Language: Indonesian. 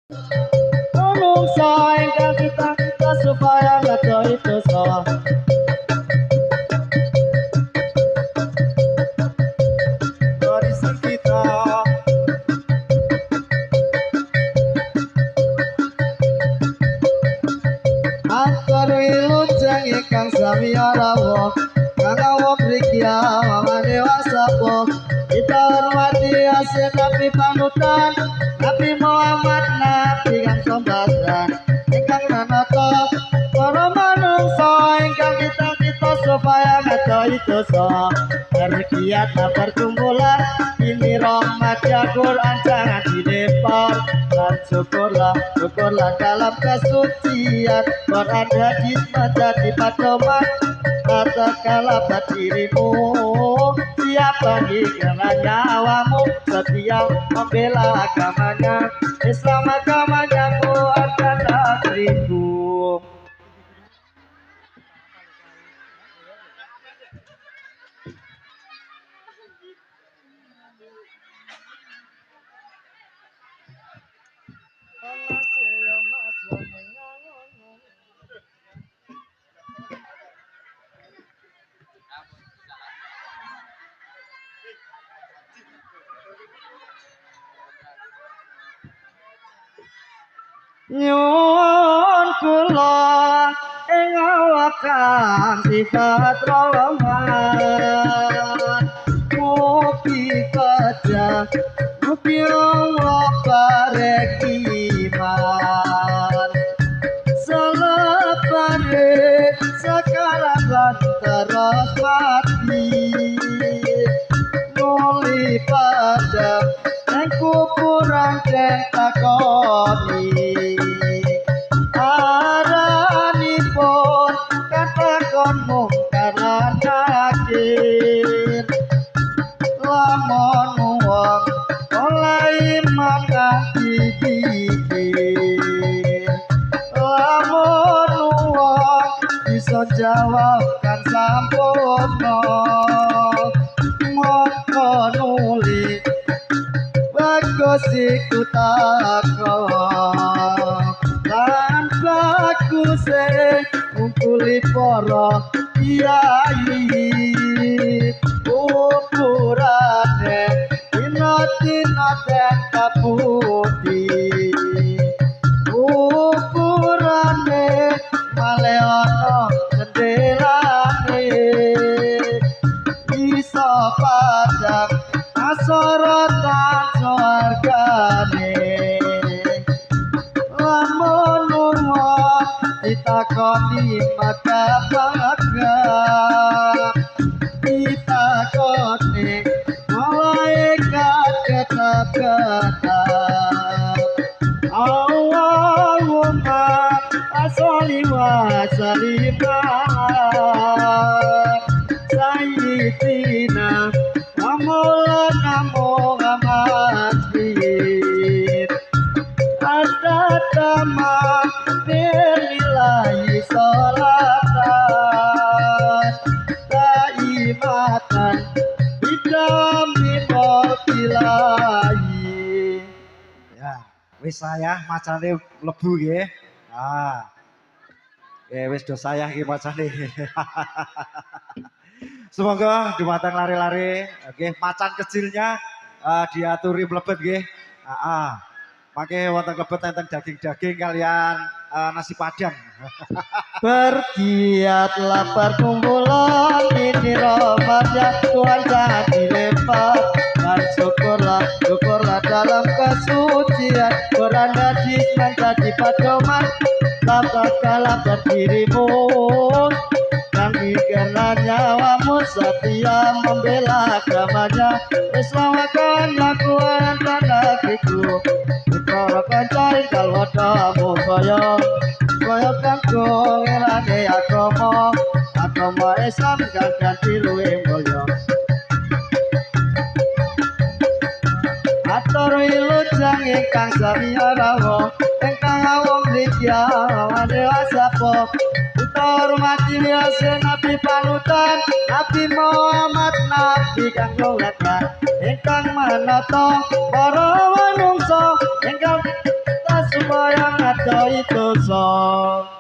Menungso ingkang kita supaya ngedoi dosa. Warisi kita atur wilujeng ingkang sami arawa kang awak rikya mangane wasapo kita hormati asin nabi panutan Nabi Muhammad nabi kang sombatan ingkang nanata para manungsa ingkang kita supaya ngadoi dosa berkiat perkumpulan ini rahmat ya Quran jangan dilempar dan syukurlah dalam kesucian Quran hadis menjadi pedoman katakanlah dirimu siapa hingga nyawamu setia membela agamanya Islam agamanya Quran dan negeriku. Nyuwun kula ing awakan sifat rahman mugi kaja mugi Allah barek iman salapane sekarang lan terus mati nuli pada nang kuburan den takoni aranipun katakon mungkar lan nakir lamun wong oleh iman kanthi pikir lamun wong bisa jawab kan sampurna mongko nuli bagus iku takon lan bagus ngumpuli para kiai ukurane dina den kaputi ukurane male ana jendelane iso padang asorotan swargane lamun wong ditakoni maka bangga ditakoni malaikat ketap-ketap Allahumma sholli wa sallim sayyidina wa maulana Muhammad ada dama billahi sholatan taimatan bidami billahi. Ya, wis saya macane mlebu nggih. Wis do saya iki macane. Semoga dumateng lari-lari nggih macan kecilnya diaturi mlebet nggih. Pakai wonten klebet enten daging-daging kalian nasi padang. Bergiatlah perkumpulan ini rahmatnya Tuhan jangan dilempar dan syukurlah dalam kesucian Quran hadis menjadi pedoman katakanlah berdirimu dan karena nyawamu setia membela agamanya Islam agamanya Quran dan negeriku para kancain kalau tamu koyo kanggo ngelane agama Islam kang ganti luwih mulya atur wilujeng ingkang sami arawa ingkang awong rikya wane wasapa kita hormati wiase nabi panutan Nabi Muhammad nabi kang luwatan ingkang manata para manungsa ingkang itu so